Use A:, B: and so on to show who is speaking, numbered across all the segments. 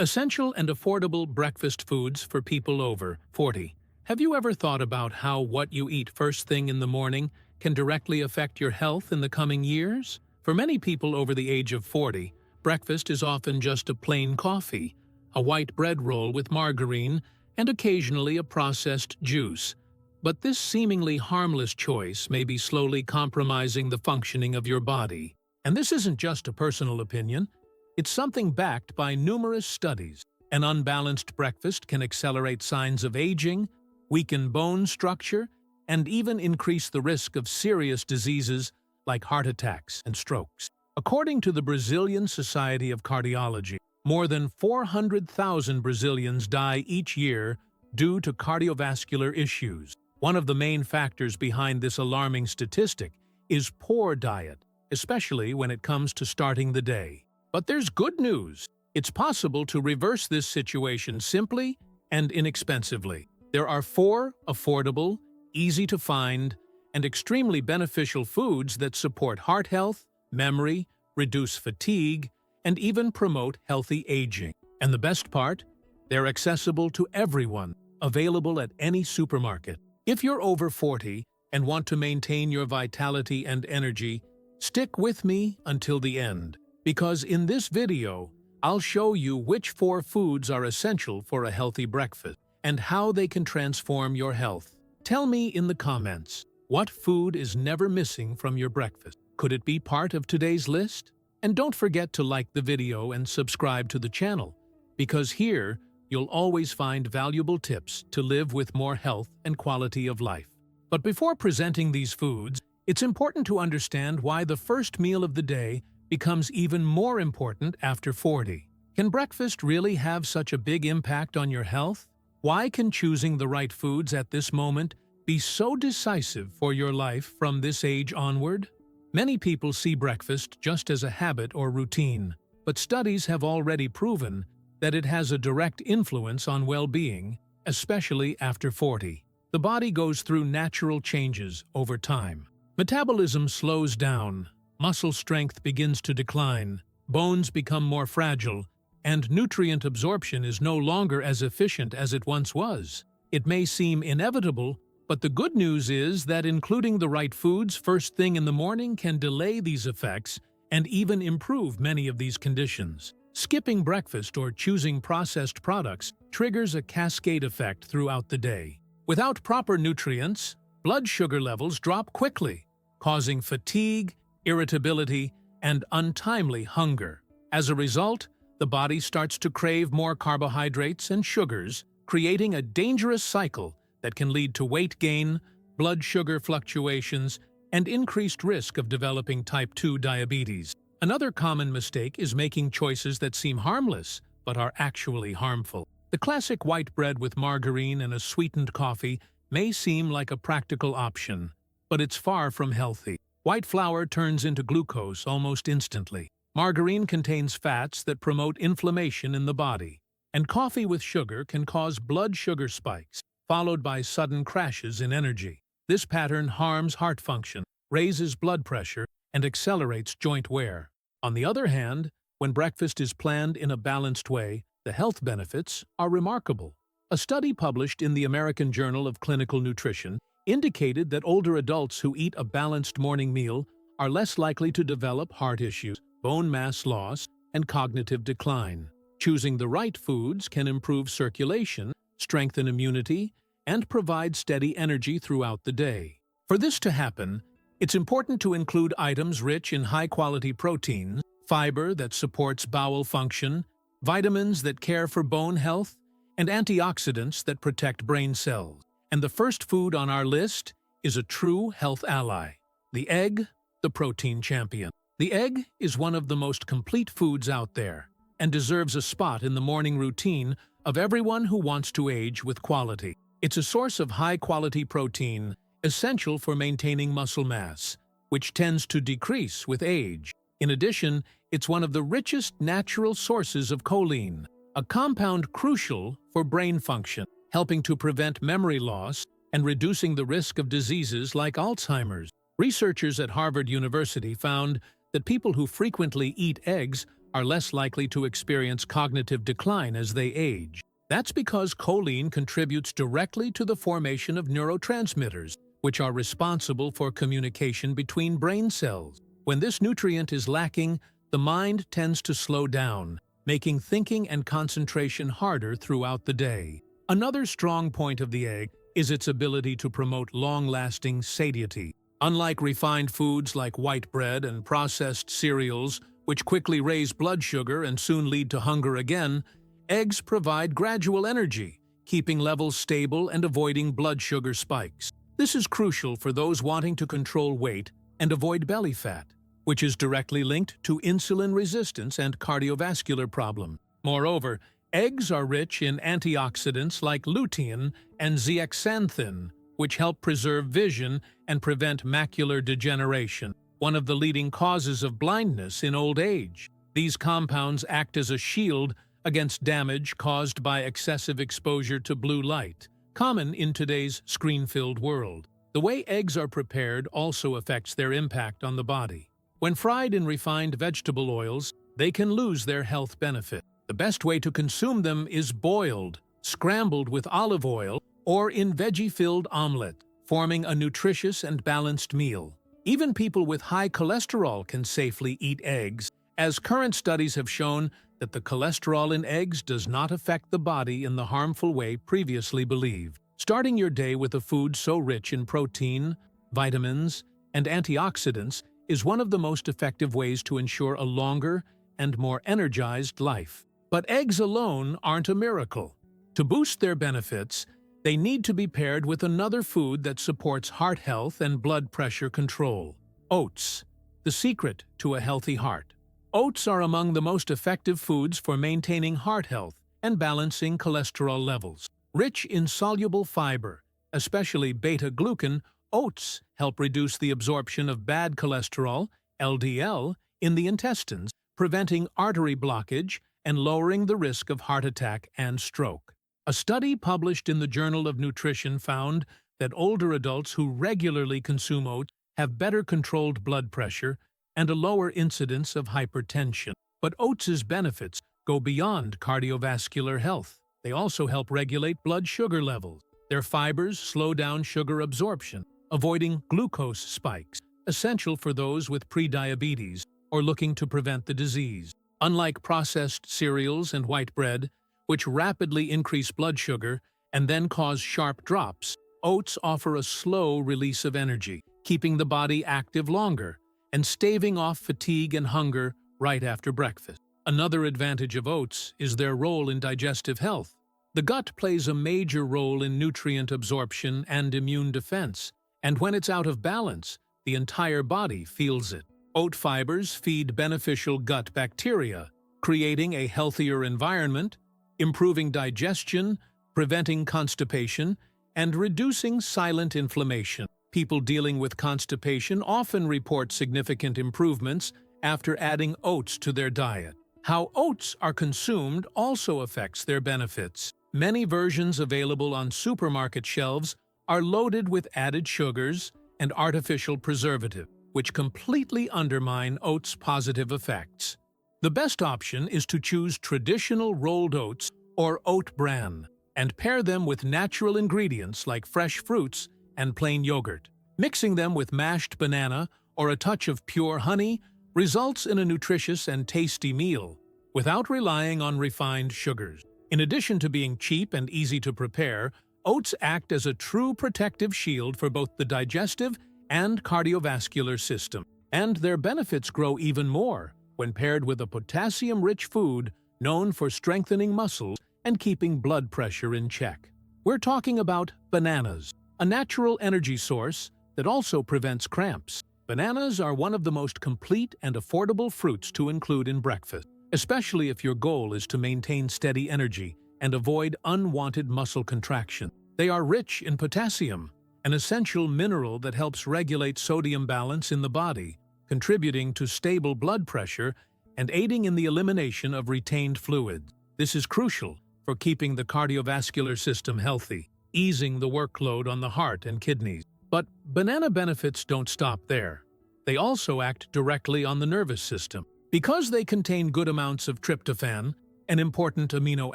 A: Essential and affordable breakfast foods for people over 40. Have you ever thought about how what you eat first thing in the morning can directly affect your health in the coming years? For many people over the age of 40, breakfast is often just a plain coffee, a white bread roll with margarine, and occasionally a processed juice. But this seemingly harmless choice may be slowly compromising the functioning of your body. And this isn't just a personal opinion. It's something backed by numerous studies. An unbalanced breakfast can accelerate signs of aging, weaken bone structure, and even increase the risk of serious diseases like heart attacks and strokes. According to the Brazilian Society of Cardiology, more than 400,000 Brazilians die each year due to cardiovascular issues. One of the main factors behind this alarming statistic is poor diet, especially when it comes to starting the day. But there's good news. It's possible to reverse this situation simply and inexpensively. There are 4 affordable, easy-to-find, and extremely beneficial foods that support heart health, memory, reduce fatigue, and even promote healthy aging. And the best part? They're accessible to everyone, available at any supermarket. If you're over 40 and want to maintain your vitality and energy, stick with me until the end. Because in this video, I'll show you which 4 foods are essential for a healthy breakfast and how they can transform your health. Tell me in the comments, what food is never missing from your breakfast? Could it be part of today's list? And don't forget to like the video and subscribe to the channel, because here you'll always find valuable tips to live with more health and quality of life. But before presenting these foods, it's important to understand why the first meal of the day becomes even more important after 40. Can breakfast really have such a big impact on your health? Why can choosing the right foods at this moment be so decisive for your life from this age onward? Many people see breakfast just as a habit or routine, but studies have already proven that it has a direct influence on well-being, especially after 40. The body goes through natural changes over time. Metabolism slows down, muscle strength begins to decline, bones become more fragile, and nutrient absorption is no longer as efficient as it once was. It may seem inevitable, but the good news is that including the right foods first thing in the morning can delay these effects and even improve many of these conditions. Skipping breakfast or choosing processed products triggers a cascade effect throughout the day. Without proper nutrients, blood sugar levels drop quickly, causing fatigue, irritability, and untimely hunger. As a result, the body starts to crave more carbohydrates and sugars, creating a dangerous cycle that can lead to weight gain, blood sugar fluctuations, and increased risk of developing type 2 diabetes. Another common mistake is making choices that seem harmless but are actually harmful. The classic white bread with margarine and a sweetened coffee may seem like a practical option, but it's far from healthy. White flour turns into glucose almost instantly. Margarine contains fats that promote inflammation in the body, and coffee with sugar can cause blood sugar spikes, followed by sudden crashes in energy. This pattern harms heart function, raises blood pressure, and accelerates joint wear. On the other hand, when breakfast is planned in a balanced way, the health benefits are remarkable. A study published in the American Journal of Clinical Nutrition indicated that older adults who eat a balanced morning meal are less likely to develop heart issues, bone mass loss, and cognitive decline. Choosing the right foods can improve circulation, strengthen immunity, and provide steady energy throughout the day. For this to happen, it's important to include items rich in high-quality proteins, fiber that supports bowel function, vitamins that care for bone health, and antioxidants that protect brain cells. And the first food on our list is a true health ally: the egg, the protein champion. The egg is one of the most complete foods out there and deserves a spot in the morning routine of everyone who wants to age with quality. It's a source of high-quality protein, essential for maintaining muscle mass, which tends to decrease with age. In addition, it's one of the richest natural sources of choline, a compound crucial for brain function, helping to prevent memory loss and reducing the risk of diseases like Alzheimer's. Researchers at Harvard University found that people who frequently eat eggs are less likely to experience cognitive decline as they age. That's because choline contributes directly to the formation of neurotransmitters, which are responsible for communication between brain cells. When this nutrient is lacking, the mind tends to slow down, making thinking and concentration harder throughout the day. Another strong point of the egg is its ability to promote long-lasting satiety. Unlike refined foods like white bread and processed cereals, which quickly raise blood sugar and soon lead to hunger again, eggs provide gradual energy, keeping levels stable and avoiding blood sugar spikes. This is crucial for those wanting to control weight and avoid belly fat, which is directly linked to insulin resistance and cardiovascular problems. Moreover, eggs are rich in antioxidants like lutein and zeaxanthin, which help preserve vision and prevent macular degeneration, one of the leading causes of blindness in old age. These compounds act as a shield against damage caused by excessive exposure to blue light, common in today's screen-filled world. The way eggs are prepared also affects their impact on the body. When fried in refined vegetable oils, they can lose their health benefit. The best way to consume them is boiled, scrambled with olive oil, or in veggie-filled omelet, forming a nutritious and balanced meal. Even people with high cholesterol can safely eat eggs, as current studies have shown that the cholesterol in eggs does not affect the body in the harmful way previously believed. Starting your day with a food so rich in protein, vitamins, and antioxidants is one of the most effective ways to ensure a longer and more energized life. But eggs alone aren't a miracle. To boost their benefits, they need to be paired with another food that supports heart health and blood pressure control. Oats, the secret to a healthy heart. Oats are among the most effective foods for maintaining heart health and balancing cholesterol levels. Rich in soluble fiber, especially beta-glucan, oats help reduce the absorption of bad cholesterol, LDL, in the intestines, preventing artery blockage and lowering the risk of heart attack and stroke. A study published in the Journal of Nutrition found that older adults who regularly consume oats have better controlled blood pressure and a lower incidence of hypertension. But oats' benefits go beyond cardiovascular health. They also help regulate blood sugar levels. Their fibers slow down sugar absorption, avoiding glucose spikes, essential for those with prediabetes or looking to prevent the disease. Unlike processed cereals and white bread, which rapidly increase blood sugar and then cause sharp drops, oats offer a slow release of energy, keeping the body active longer and staving off fatigue and hunger right after breakfast. Another advantage of oats is their role in digestive health. The gut plays a major role in nutrient absorption and immune defense, and when it's out of balance, the entire body feels it. Oat fibers feed beneficial gut bacteria, creating a healthier environment, improving digestion, preventing constipation, and reducing silent inflammation. People dealing with constipation often report significant improvements after adding oats to their diet. How oats are consumed also affects their benefits. Many versions available on supermarket shelves are loaded with added sugars and artificial preservatives, which completely undermine oats' positive effects. The best option is to choose traditional rolled oats or oat bran and pair them with natural ingredients like fresh fruits and plain yogurt. Mixing them with mashed banana or a touch of pure honey results in a nutritious and tasty meal without relying on refined sugars. In addition to being cheap and easy to prepare, oats act as a true protective shield for both the digestive and cardiovascular system. And their benefits grow even more when paired with a potassium-rich food known for strengthening muscles and keeping blood pressure in check. We're talking about bananas, a natural energy source that also prevents cramps. Bananas are one of the most complete and affordable fruits to include in breakfast, especially if your goal is to maintain steady energy and avoid unwanted muscle contraction. They are rich in potassium, an essential mineral that helps regulate sodium balance in the body, contributing to stable blood pressure and aiding in the elimination of retained fluids. This is crucial for keeping the cardiovascular system healthy, easing the workload on the heart and kidneys. But banana benefits don't stop there. They also act directly on the nervous system. Because they contain good amounts of tryptophan, an important amino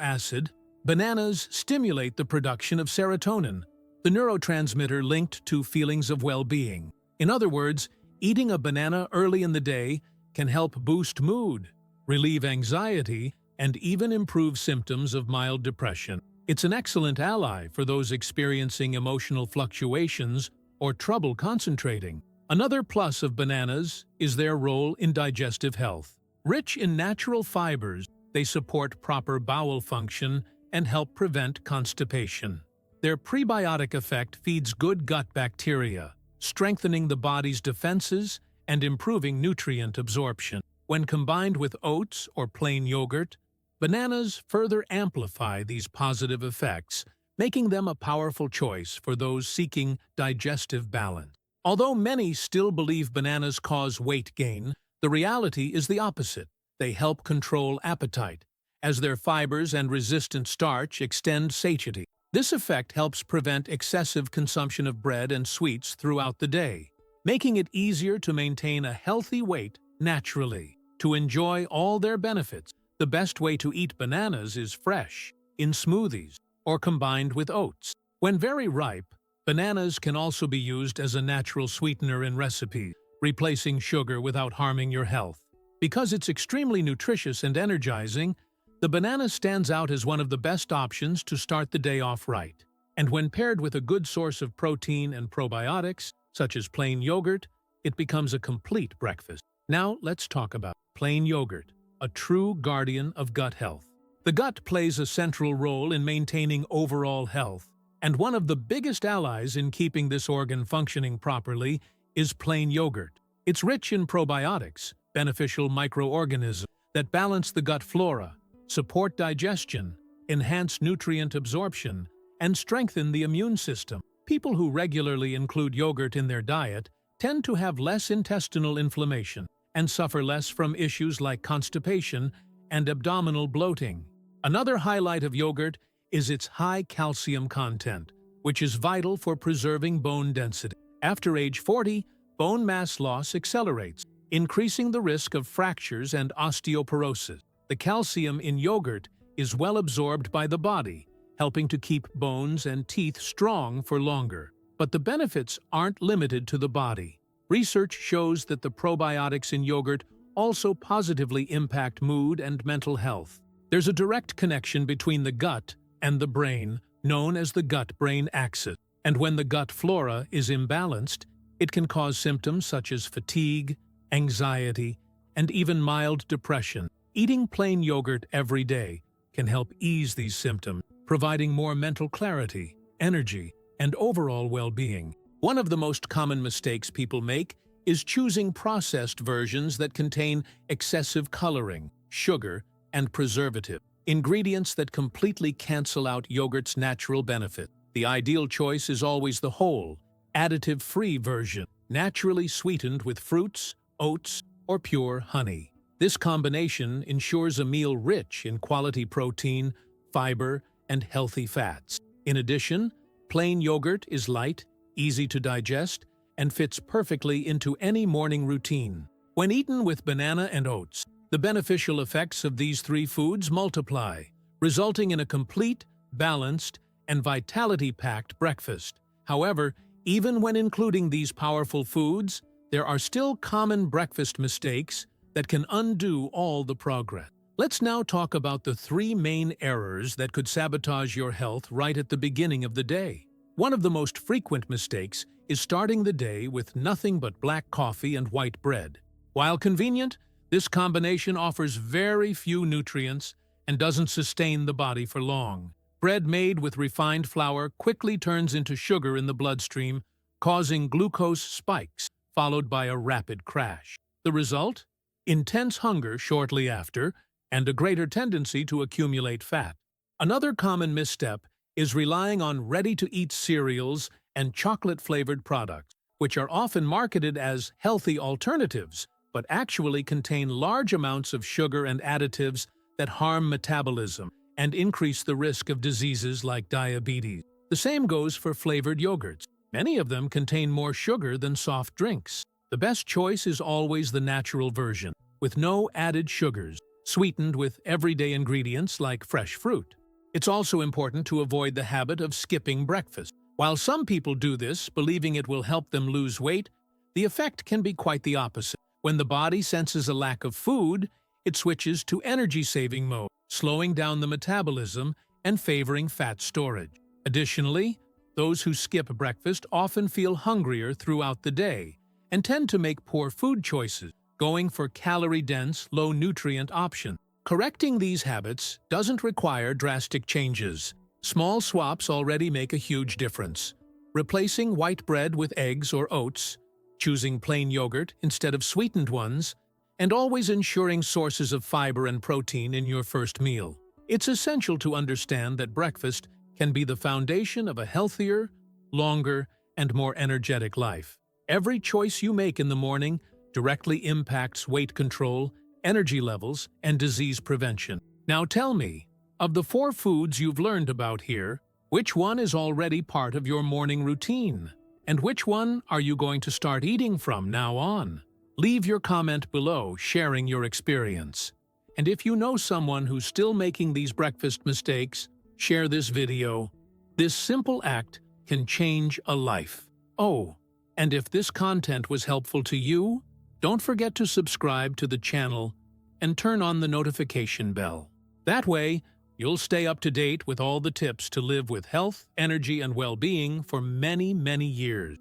A: acid, bananas stimulate the production of serotonin, the neurotransmitter linked to feelings of well-being. In other words, eating a banana early in the day can help boost mood, relieve anxiety, and even improve symptoms of mild depression. It's an excellent ally for those experiencing emotional fluctuations or trouble concentrating. Another plus of bananas is their role in digestive health. Rich in natural fibers, they support proper bowel function and help prevent constipation. Their prebiotic effect feeds good gut bacteria, strengthening the body's defenses and improving nutrient absorption. When combined with oats or plain yogurt, bananas further amplify these positive effects, making them a powerful choice for those seeking digestive balance. Although many still believe bananas cause weight gain, the reality is the opposite. They help control appetite, as their fibers and resistant starch extend satiety. This effect helps prevent excessive consumption of bread and sweets throughout the day, making it easier to maintain a healthy weight naturally. To enjoy all their benefits, the best way to eat bananas is fresh, in smoothies, or combined with oats. When very ripe, bananas can also be used as a natural sweetener in recipes, replacing sugar without harming your health. Because it's extremely nutritious and energizing, the banana stands out as one of the best options to start the day off right. And when paired with a good source of protein and probiotics, such as plain yogurt, it becomes a complete breakfast. Now let's talk about plain yogurt, a true guardian of gut health. The gut plays a central role in maintaining overall health, and one of the biggest allies in keeping this organ functioning properly is plain yogurt. It's rich in probiotics, beneficial microorganisms that balance the gut flora, support digestion, enhance nutrient absorption, and strengthen the immune system. People who regularly include yogurt in their diet tend to have less intestinal inflammation and suffer less from issues like constipation and abdominal bloating. Another highlight of yogurt is its high calcium content, which is vital for preserving bone density. After age 40, bone mass loss accelerates, increasing the risk of fractures and osteoporosis. The calcium in yogurt is well absorbed by the body, helping to keep bones and teeth strong for longer. But the benefits aren't limited to the body. Research shows that the probiotics in yogurt also positively impact mood and mental health. There's a direct connection between the gut and the brain, known as the gut-brain axis. And when the gut flora is imbalanced, it can cause symptoms such as fatigue, anxiety, and even mild depression. Eating plain yogurt every day can help ease these symptoms, providing more mental clarity, energy, and overall well-being. One of the most common mistakes people make is choosing processed versions that contain excessive coloring, sugar, and preservative, ingredients that completely cancel out yogurt's natural benefit. The ideal choice is always the whole, additive-free version, naturally sweetened with fruits, oats, or pure honey. This combination ensures a meal rich in quality protein, fiber, and healthy fats. In addition, plain yogurt is light, easy to digest, and fits perfectly into any morning routine. When eaten with banana and oats, the beneficial effects of these three foods multiply, resulting in a complete, balanced, and vitality-packed breakfast. However, even when including these powerful foods, there are still common breakfast mistakes that can undo all the progress. Let's now talk about the three main errors that could sabotage your health right at the beginning of the day. One of the most frequent mistakes is starting the day with nothing but black coffee and white bread. While convenient, this combination offers very few nutrients and doesn't sustain the body for long. Bread made with refined flour quickly turns into sugar in the bloodstream, causing glucose spikes, followed by a rapid crash. The result? Intense hunger shortly after, and a greater tendency to accumulate fat. Another common misstep is relying on ready-to-eat cereals and chocolate-flavored products, which are often marketed as healthy alternatives, but actually contain large amounts of sugar and additives that harm metabolism and increase the risk of diseases like diabetes. The same goes for flavored yogurts. Many of them contain more sugar than soft drinks. The best choice is always the natural version, with no added sugars, sweetened with everyday ingredients like fresh fruit. It's also important to avoid the habit of skipping breakfast. While some people do this, believing it will help them lose weight, the effect can be quite the opposite. When the body senses a lack of food, it switches to energy-saving mode, slowing down the metabolism and favoring fat storage. Additionally, those who skip breakfast often feel hungrier throughout the day and tend to make poor food choices, going for calorie-dense, low-nutrient options. Correcting these habits doesn't require drastic changes. Small swaps already make a huge difference. Replacing white bread with eggs or oats, choosing plain yogurt instead of sweetened ones, and always ensuring sources of fiber and protein in your first meal. It's essential to understand that breakfast can be the foundation of a healthier, longer, and more energetic life. Every choice you make in the morning directly impacts weight control, energy levels, and disease prevention. Now tell me, of the 4 foods you've learned about here, which one is already part of your morning routine? And which one are you going to start eating from now on? Leave your comment below, sharing your experience. And if you know someone who's still making these breakfast mistakes, share this video. This simple act can change a life. Oh, and if this content was helpful to you, don't forget to subscribe to the channel and turn on the notification bell. That way, you'll stay up to date with all the tips to live with health, energy, and well-being for many, many years.